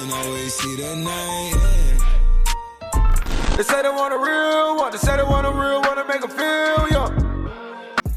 can always see the name. They say they want a real one, they say they want a real one to make them feel young.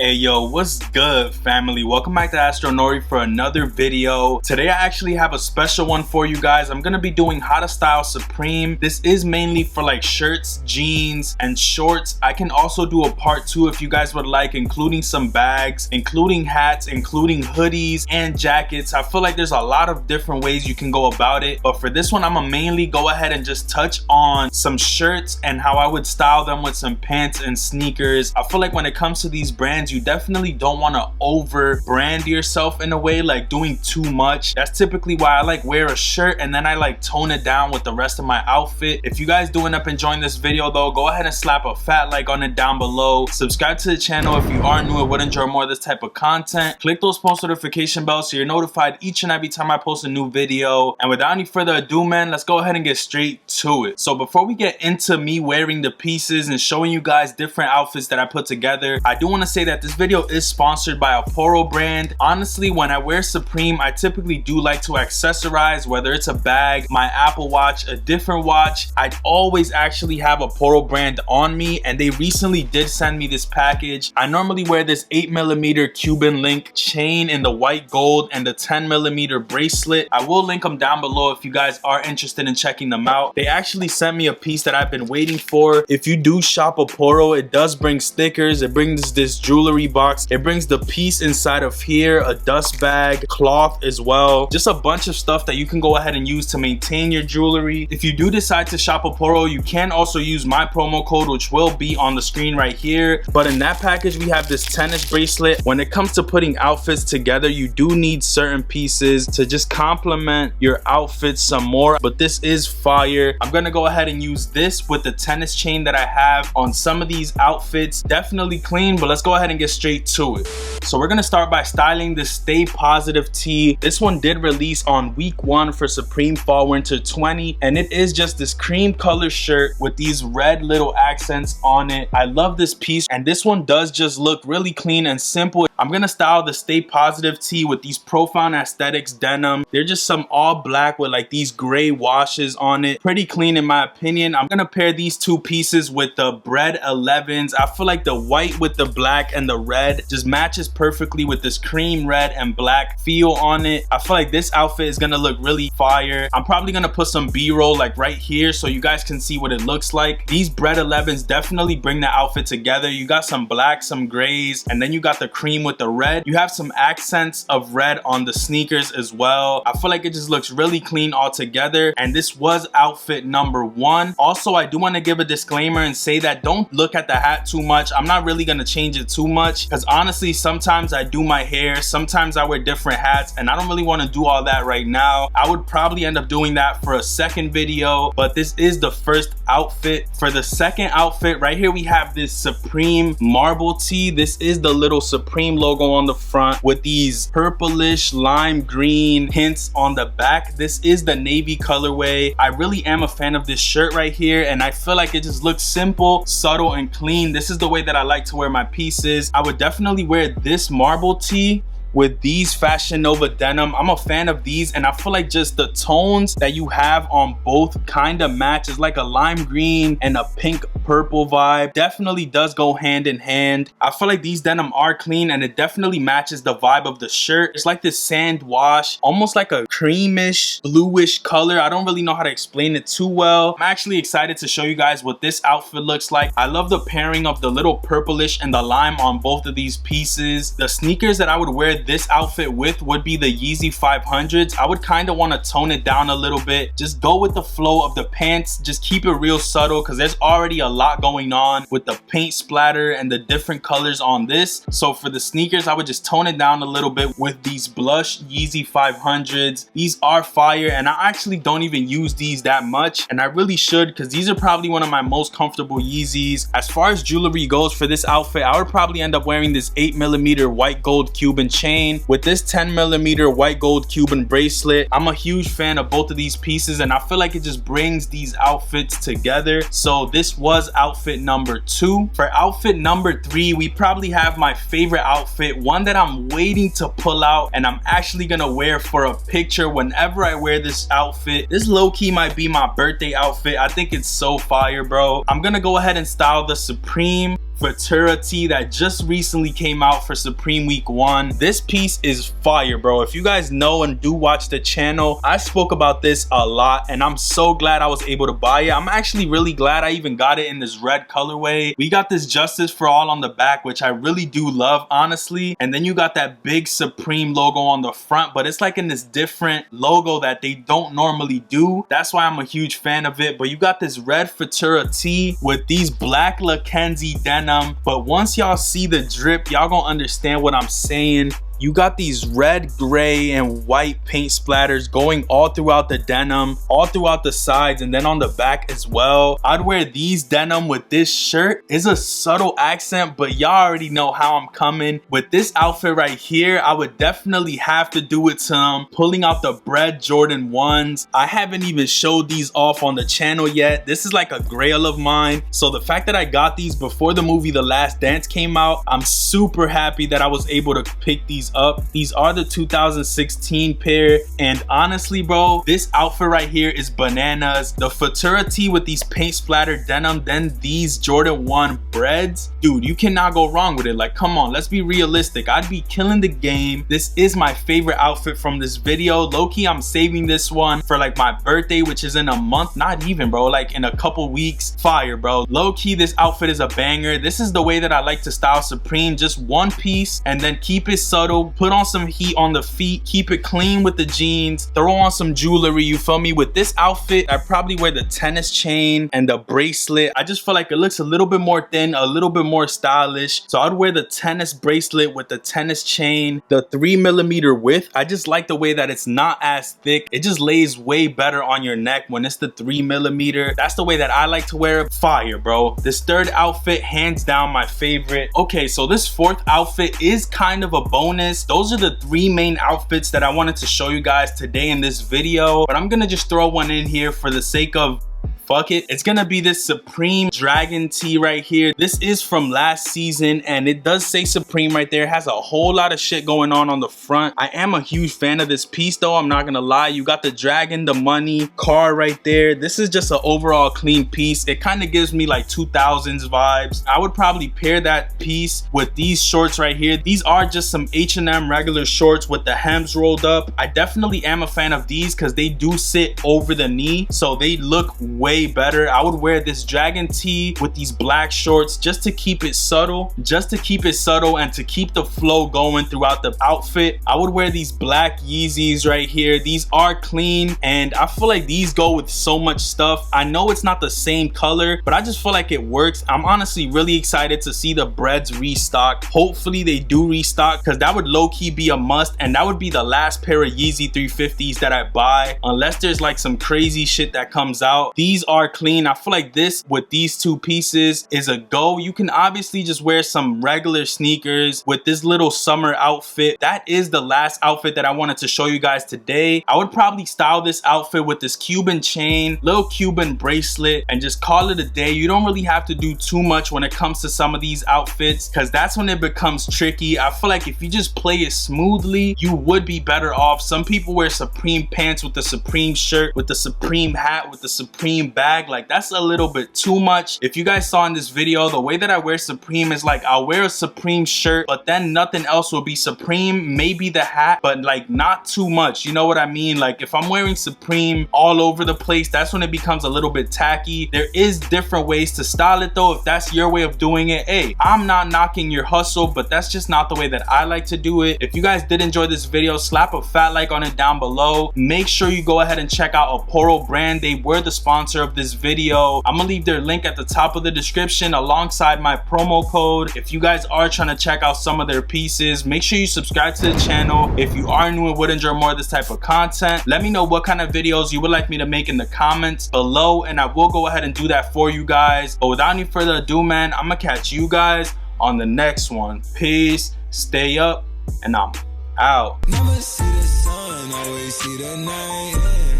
Hey yo, what's good family? Welcome back to Astronori for another video. Today I actually have a special one for you guys. I'm gonna be doing how to style Supreme. This is mainly for like shirts, jeans, and shorts. I can also do a part 2 if you guys would like, including some bags, including hats, including hoodies and jackets. I feel like there's a lot of different ways you can go about it, but for this one I'm gonna mainly go ahead and just touch on some shirts and how I would style them with some pants and sneakers. I feel like when it comes to these brands, you definitely don't want to over brand yourself in a way, like doing too much. That's typically why I like wear a shirt and then I like tone it down with the rest of my outfit. If you guys do end up enjoying this video though, go ahead and slap a fat like on it down below. Subscribe to the channel if you are new and would enjoy more of this type of content. Click those post notification bells so you're notified each and every time I post a new video. And without any further ado, man, let's go ahead and get straight to it. So before we get into me wearing the pieces and showing you guys different outfits that I put together, I do want to say that this video is sponsored by a P O BOX brand. Honestly, when I wear Supreme, I typically do like to accessorize, whether it's a bag, my Apple Watch, a different watch. I'd always actually have a P O BOX brand on me, and they recently did send me this package. I normally wear this 8mm Cuban link chain in the white gold and the 10mm bracelet. I will link them down below if you guys are interested in checking them out. They actually sent me a piece that I've been waiting for. If you do shop a Poro, it does bring stickers. It brings this jewelry box. It brings the piece inside of here, a dust bag, cloth as well, just a bunch of stuff that you can go ahead and use to maintain your jewelry. If you do decide to shop a Poro, you can also use my promo code, which will be on the screen right here. But in that package, we have this tennis bracelet. When it comes to putting outfits together, you do need certain pieces to just complement your outfit some more, but this is fire. I'm gonna go ahead and use this with the tennis chain that I have on some of these outfits. Definitely clean, but let's go ahead and get straight to it. So we're gonna start by styling this Stay Positive tee. This one did release on week 1 for Supreme Fall Winter 20, and it is just this cream color shirt with these red little accents on it. I love this piece, and this one does just look really clean and simple. I'm gonna style the Stay Positive tee with these Profound Aesthetics denim. They're just some all black with like these gray washes on it. Pretty clean in my opinion. I'm gonna pair these two pieces with the Bread 11s. I feel like the white with the black and the red just matches perfectly with this cream red and black feel on it. I feel like this outfit is gonna look really fire. I'm probably gonna put some B-roll like right here so you guys can see what it looks like. These Bread 11s definitely bring the outfit together. You got some black, some grays, and then you got the cream with the red. You have some accents of red on the sneakers as well. I feel like it just looks really clean all together, and this was outfit number 1. Also, I do want to give a disclaimer and say that don't look at the hat too much. I'm not really gonna change it too much because honestly, sometimes I do my hair, sometimes I wear different hats, and I don't really want to do all that right now. I would probably end up doing that for a second video, but this is the first outfit. For the second outfit, right here we have this Supreme marble tee. This is the little Supreme logo on the front with these purplish lime green hints on the back. This is the navy colorway. I really am a fan of this shirt right here, and I feel like it just looks simple, subtle, and clean. This is the way that I like to wear my pieces. I would definitely wear this marble tee with these Fashion Nova denim. I'm a fan of these, and I feel like just the tones that you have on both kind of match. It's like a lime green and a pink purple vibe. Definitely does go hand in hand. I feel like these denim are clean, and it definitely matches the vibe of the shirt. It's like this sand wash, almost like a creamish bluish color. I don't really know how to explain it too well. I'm actually excited to show you guys what this outfit looks like. I love the pairing of the little purplish and the lime on both of these pieces. The sneakers that I would wear this outfit with would be the Yeezy 500s. I would kind of want to tone it down a little bit. Just go with the flow of the pants. Just keep it real subtle because there's already a lot going on with the paint splatter and the different colors on this. So for the sneakers, I would just tone it down a little bit with these blush Yeezy 500s. These are fire, and I actually don't even use these that much, and I really should because these are probably one of my most comfortable Yeezys. As far as jewelry goes for this outfit, I would probably end up wearing this 8mm white gold Cuban chain. chain with this 10mm white gold Cuban bracelet. I'm a huge fan of both of these pieces, and I feel like it just brings these outfits together. So this was outfit number 2. For outfit number 3, we probably have my favorite outfit, one that I'm waiting to pull out and I'm actually gonna wear for a picture whenever I wear this outfit. This low-key might be my birthday outfit. I think it's so fire, bro. I'm gonna go ahead and style the Supreme Futura tee that just recently came out for Supreme Week 1. This piece is fire, bro. If you guys know and do watch the channel, I spoke about this a lot and I'm so glad I was able to buy it. I'm actually really glad I even got it in this red colorway. We got this Justice for All on the back, which I really do love, honestly. And then you got that big Supreme logo on the front, but it's like in this different logo that they don't normally do. That's why I'm a huge fan of it. But you got this red Futura tee with these black Mackenzie denim. But once y'all see the drip, y'all gonna understand what I'm saying. You got these red, gray, and white paint splatters going all throughout the denim, all throughout the sides, and then on the back as well. I'd wear these denim with this shirt. It's a subtle accent, but y'all already know how I'm coming. With this outfit right here, I would definitely have to do it some pulling out the Bread Jordan 1s. I haven't even showed these off on the channel yet. This is like a grail of mine. So the fact that I got these before the movie The Last Dance came out, I'm super happy that I was able to pick these up. These are the 2016 pair, and honestly, bro, this outfit right here is bananas. The Futura tee with these paint splattered denim, then these Jordan 1 breads, dude, you cannot go wrong with it. Like, come on, let's be realistic. I'd be killing the game. This is my favorite outfit from this video. Low-key, I'm saving this one for like my birthday, which is in a month. Not even, bro, like in a couple weeks. Fire, bro. Low-key, this outfit is a banger. This is the way that I like to style Supreme. Just one piece and then keep it subtle. Put on some heat on the feet, keep it clean with the jeans, throw on some jewelry, you feel me? With this outfit, I probably wear the tennis chain and the bracelet. I just feel like it looks a little bit more thin, a little bit more stylish. So I'd wear the tennis bracelet with the tennis chain, the 3mm width. I just like the way that it's not as thick. It just lays way better on your neck when it's the 3mm. That's the way that I like to wear it. Fire, bro. This third outfit, hands down my favorite. Okay, so this fourth outfit is kind of a bonus. Those are the 3 main outfits that I wanted to show you guys today in this video, but I'm gonna just throw one in here for the sake of fuck it. It's gonna be this Supreme Dragon tee right here. This is from last season and it does say Supreme right there. It has a whole lot of shit going on the front. I am a huge fan of this piece though, I'm not gonna lie. You got the dragon, the money, car right there. This is just an overall clean piece. It kind of gives me like 2000s vibes. I would probably pair that piece with these shorts right here. These are just some H&M regular shorts with the hems rolled up. I definitely am a fan of these because they do sit over the knee, so they look way better. I would wear this dragon tee with these black shorts just to keep it subtle, and to keep the flow going throughout the outfit. I would wear these black Yeezys right here. These are clean and I feel like these go with so much stuff. I know it's not the same color, but I just feel like it works. I'm honestly really excited to see the breads restock. Hopefully they do restock because that would low-key be a must, and that would be the last pair of Yeezy 350s that I buy unless there's like some crazy shit that comes out. These are clean. I feel like this with these two pieces is a go. You can obviously just wear some regular sneakers with this little summer outfit. That is the last outfit that I wanted to show you guys today. I would probably style this outfit with this Cuban chain, little Cuban bracelet, and just call it a day. You don't really have to do too much when it comes to some of these outfits because that's when it becomes tricky. I feel like if you just play it smoothly, you would be better off. Some people wear Supreme pants with the Supreme shirt, with the Supreme hat, with the Supreme bag. Like, that's a little bit too much. If you guys saw in this video, the way that I wear Supreme is like I'll wear a Supreme shirt, but then nothing else will be Supreme, maybe the hat, but like not too much. You know what I mean? Like if I'm wearing Supreme all over the place, that's when it becomes a little bit tacky. There is different ways to style it though. If that's your way of doing it, hey, I'm not knocking your hustle, but that's just not the way that I like to do it. If you guys did enjoy this video, slap a fat like on it down below. Make sure you go ahead and check out Aporo brand. They were the sponsor of this video. I'm gonna leave their link at the top of the description alongside my promo code. If you guys are trying to check out some of their pieces, make sure you subscribe to the channel. If you are new and would enjoy more of this type of content, let me know what kind of videos you would like me to make in the comments below, and I will go ahead and do that for you guys. But without any further ado, man, I'm gonna catch you guys on the next one. Peace, stay up, and I'm out. Never see the sun, always see the night.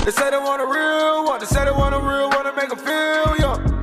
They say they want a real one, they say they want a real one to make them feel young.